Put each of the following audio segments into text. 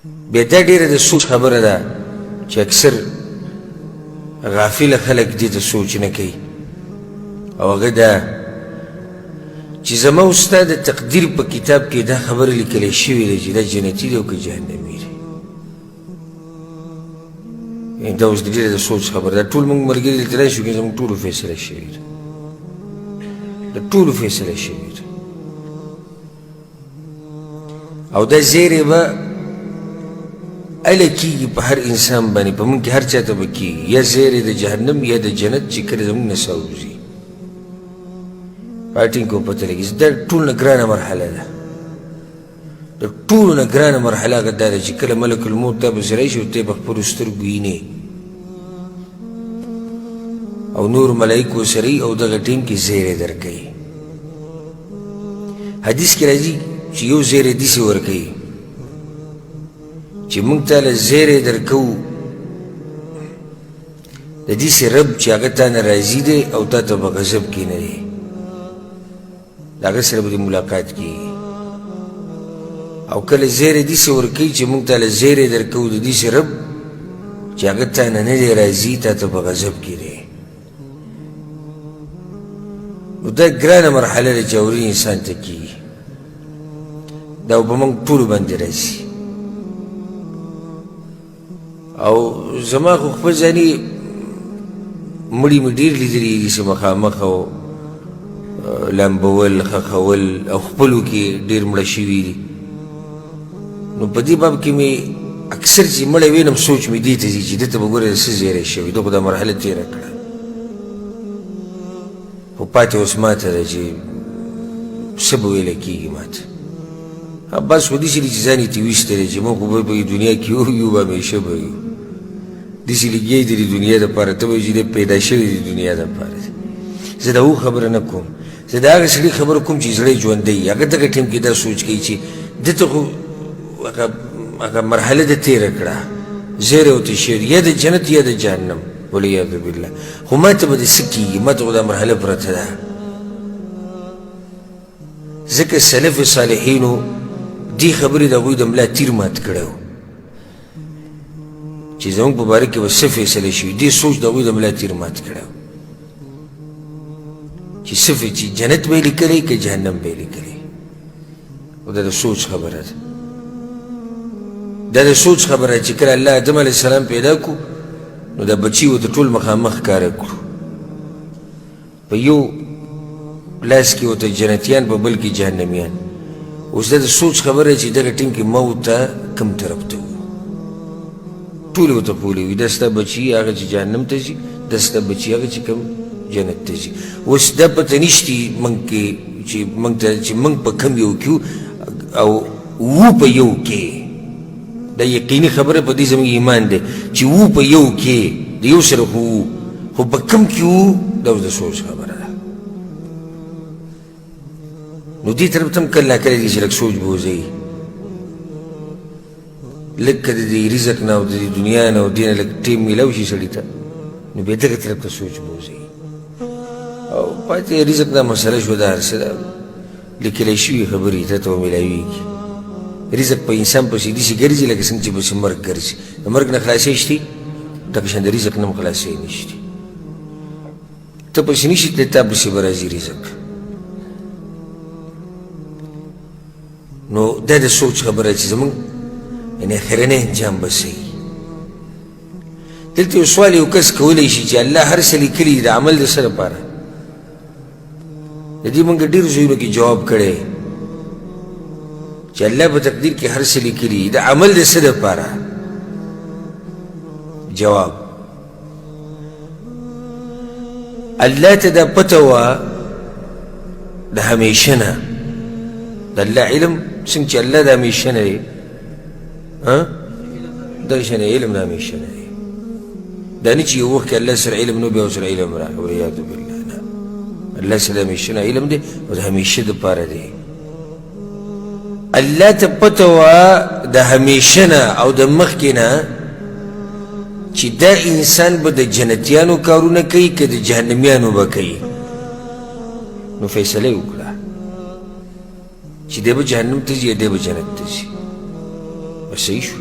بیا دا ډېره د سوچ خبره ده چې اکثر غافله خلک دې ته سوچ نه کوي او هغه دا چې زما او ستا د تقدیر په کتاب کې دا خبره لیکلی شوې ده چې دا جنتي دی او که جهنمي دی. دا اوس د ډېره د سوچ خبره ده. ټول موږ ملګري دلته راشو که زموږ ټولو فیصله شوې ده، د ټولو فیصله شوې ده. او دا زیری به اله کېږي په هر انسان باندې، په موږ کې هر چا ته به کېږي، یا زیری د جهنم یا د جنت چې کله زموږ نه ساه وځي. پاټینګ کو پته لګي دا ټول نه ګرانه مرحله ده، د ټولو نه ګرانه مرحله هغه دا ده چې کله ملک الموت تا پسې راشي او ته یې په خپلو سترګو وینې او نور ملایکو سره او دغه ټیم کې زیری درکوي. حدیث کې راځي چې یو زیری داسې ورکوي چې موږ ته له زیری درکوو د داسې رب چې هغه تا نه راضي دی او تا ته په غضب کې نه دی، د هغه سره به دې ملاقات کېږي. او کله زیری داسې ورکوي چې موږ ته له زیری درکوو د داسې رب چې هغه تا نه نه دی راضي، تا ته په غضب کې دی. نو دا ګرانه مرحله ده چې اوري انسان ته کېږي. دا به موږ ټولو باندې راځي. او زما خو خپل ځاني مړي مې ډېر لیدلي دي چې مخامخ او لامبول خښول او خپلو کې ډېر مړه شوي دي. نو په دې باب کې مې اکثر چې مړی وینم سوچ مې دې ته ځي چې ده ته به ګوره څه زیری شوی، ده خو دا مرحله تېره کړه. خو پاتې اوس ماته ده چې څه به ویلی کېږي ماته. بس خو داسې دي چې ځان یې ترې ویستی دی چې موږ خو به په دنیا کې یو به همیشه به یو. داسې لګیا دی د دنیا دپاره، ته به وایي چې دی پیدا شوی د دنیا دپاره. زه د هغو خبره نه کوم، زه د هغه سړي خبره کوم چې زړی ژوندی وي. هغه دغه ټایم کې دا سوچ کوي چې ده ته خو هغه مرحله ده تېره کړه، زیری ورته شوی یا د جنت یا د جهنم والعیاذ بالله. خو ما ته به د څه کېږي، ما ته خو دا مرحله پرته ده. ځکه سلف صالحینو دې خبرې د هغوی د ملا تیر مات کړی و چې زموږ په باره کې به څه فیصله شوي. دې سوچ د هغوی د ملا تیر مات کړی و چې څه چې جنت به یې لیکلی که جهنم به یې لیکلی. او دا د سوچ خبره ده. دا د سوچ خبره چې کله الله آدم علیه السلام پیدا کړو نو دا بچي ورته ټول مخامخ ښکاره کړو. په یو لاس کې ورته جنتیان، په بل کې جهنمیان. اوس دا د سوچ خبره چې دغه ټیم کې موت ته کوم طرف ته وو، ټول ورته پولې وي دا ستا بچي هغه چې جهنم ته ځي، دا ستا بچي هغه چې کوم جنت ته ځي. اوس دا پته نشتي موږ کې چې موږ ته چې موږ په کوم یو کې او وو په یو کې. دا یقیني خبره په دې زموږ ایمان دی چې وو په یو کې د یو سره خو په کوم کې وو، دا اوس د سوچ خبره ده. نو دې طرف ته هم کله ناکله دي چې لږ سوچ به وځئ، لږ که د دې رزق نه او د دې دنیا نه او دې نه لږ ټیم میلاو شي سړي ته، نو بیا دغه طرف ته سوچ به وځئ. او پاتې رزق دا مسله شوه، دا هر څه ده لیکلی شوي خبرې ته ته به میلاویږي. رزق په انسان پسې داسې ګرځي لکه څنګه چې پسې مرګ ګرځي. د مرګ نه خلاصی شتي، دغه شان د رزق نه هم خلاصی نشتي. ته پسې نشي تللی، تا پسې به راځي رزق. نو دا د سوچ خبره چې زموږ یعنې اخرنی انجام به څه وي. دلته یو سوال یو کس کولی شي چې الله هر څه لیکلي د عمل د څه لپاره. د دې موږ ډېرو ځایونو کې جواب کړی چې الله په تقدیر کې هر څه لیکلي د عمل د څه لپاره. جواب: الله ته دا پته وه د همیشه نه. د الله علم څنګه چې الله د همیشه نه دی، دغه شان علم د همیشه نه دی. دا نه چې یو وخت کې الله سره علم نو بیا ورسره علم راغی، والعیاذ بالله. نه، الله سره د همیشه نه علم دی او د همیشه دپاره دی. الله ته پته وه د همیشه نه او د مخکې نه چې دا انسان به د جنتیانو کارونه کوي که د جهنمیانو به کوي. نو فیصله یې وکړه چې دی به جهنم ته ځي یا دی به جنت ته ځي. بس صحیح شو.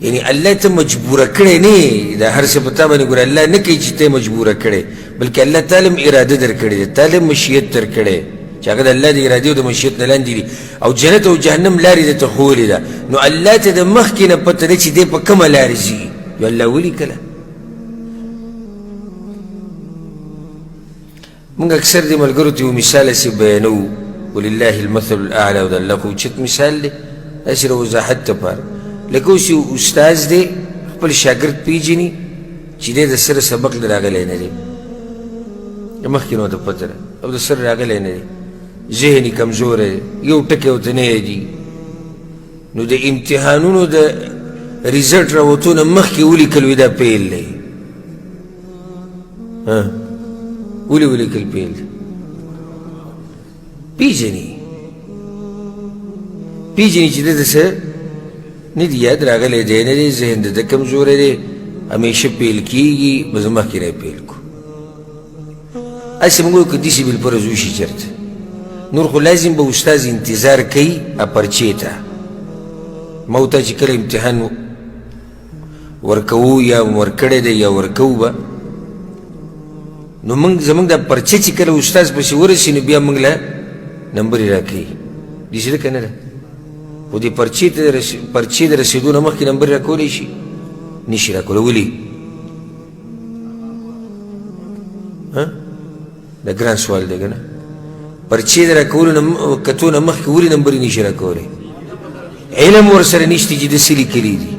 یعنی الله ته مجبوره کړی نه یې دا هر څه په تا باندې ګوره الله نه کوي چې ته مجبوره کړی بلکې الله تعالی هم اراده در کړې ده تعالی هم مشیت در کړی چې هغه د الله د ارادې او د مشیت نه لاندې دي او جنت او جهنم لارې درته ښوولې ده نو الله ته د مخکې نه پته ده چې دی په کومه لارې ځي یو الله ولیکله موږ اکثر دې ملګرو ته یو مثال هسې بیانوو ولله المثل الاعلى او د الله خو اوچت مثال دی داسې د وضاحت دپاره لکه اوس یو استاذ دی خپل شاګرد پیژني چې دی د سره سبق له راغلی نه دی مخکې نو ته پته ده او د سره راغلی نه دی ذهن یې کمزوری دی یو ټکی ورته نه یادي نو د امتحانونو د ریزلټ راوتو نه مخکې ولیکل وي دا پیل دی ولې ولیکل پیل دی پیژني چې د ده څه نه دي یاد راغلی دی نه دی ذهن د ده کمزوری دی همیشه پیل کېږي بس مخکې را پیل کړو هسې موږ وایو که داسې بالفرض وشي چېرته نور خو لازم به استاذ انتظار کوي پرچې ته ما ورته چې کله امتحان ورکوو یا ورکړی دی یا ورکوو به نو موږ زموږ دا پرچه چې کله استاذ پسې ورسي نو بیا موږ له نمبر یې راکوي داسې ده که نه ده خو دې پرچې د رسېدو نه مخکې نمبر یې راکولی شي نشي راکولی ولې دا ګران سوال دی که نه پرچې د راکولو کتو نه مخکې ولې نمبر یې نشي راکولی علم ورسره نشته چې د څه لیکلي دي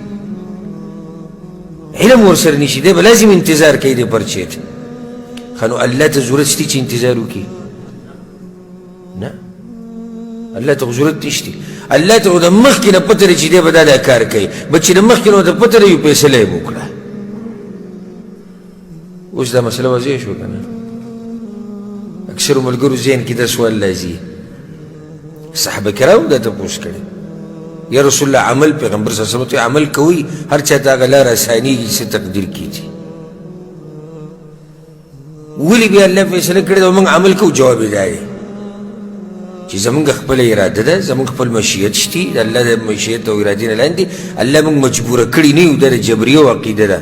علم ورسره نشي دی به لازم انتظار کوي د پرچې ته ښه نو الله ته ضرورت شته چې انتظار وکړي نه الله ته ضرورت نشته الله ته خو د مخکې نه پته لري چې دی به دا کار کوي بس چې د مخکې نه ورته پته لري فیصله یې وکړه اوس دا مسله واضح شوه که نه اکثرو ملګرو ذهن کې دا سوال راځي صحابه کرامو دا تپوس کړی یا رسول الله عمل پیغمبر صلی الله علیه وسلم عمل کوي هر چا ته هغه لاره اسانېږي چې څه تقدیر کېږي ولې بیا الله فیصله کړې ده او موږ عمل کوو جواب یې دا دی چې زمونږ خپله اراده ده زمونږ خپل مشیت شتي د الله د مشیت او ارادې نه لاندې الله موږ مجبوره کړي نه یو دا د جبریو عقیده ده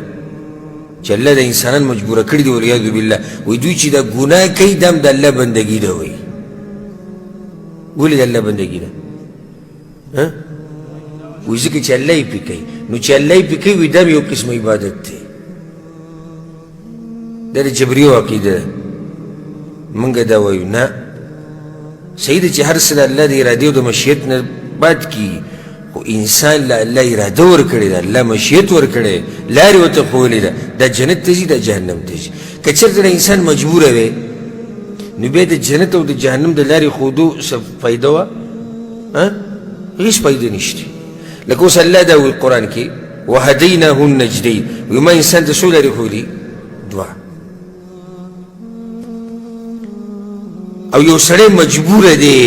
چې الله د انسانان مجبوره کړي دي والعیاذ بالله وایي دوی چې دا ګناه کوي دا هم د الله بندګي ده وایي ولې د الله بندګي ده وایي ځکه چې الله یې پرې کوي نو چې الله یې پرې کوي وایي دا هم یو قسم عبادت دی دا د جبریو عقیده ده موږ دا وایو نه صحیح ده چې هر څه د الله د ارادې او د مشیت نه باد کېږي خو انسان له الله اراده ورکړې ده الله مشیت ورکړی لارې ورته ښوولې ده دا جنت ته ځي دا جهنم ته ځي که چېرته د انسان مجبوره وی نو بیا د جنت او د جهنم د لارې ښودو څه فایده وه هېڅ فایده نشته لکه اوس الله دا وایي قرآن کې وهدیناه النجدین وایي ما انسان ته څو لارې ښودي دوه او یو سړی مجبوره دی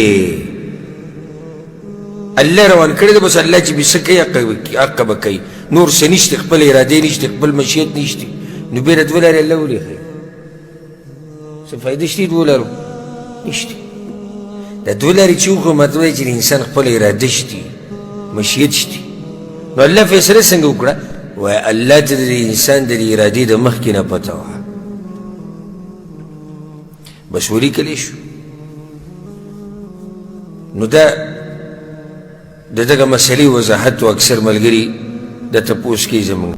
الله روان کړی دی بس الله چې به څه کوي هغه به کوي نور څه نشته خپل ارادې نشته خپل مشیت نشته نو بیا د دوه لارې الله ولې ښایي څه فایده شته دوه لارو نشته دا دوه لارې چې وښو مطلب دی چې د انسان خپل اراده شته مشیت شته نو الله فیصله څنګه وکړه وایي الله ته د انسان د ارادې د مخکې نه پته وه بس ولیکلی شو نو دا د دغه مسلې وضاحت و اکثر ملګري د تپوس کوي زموږ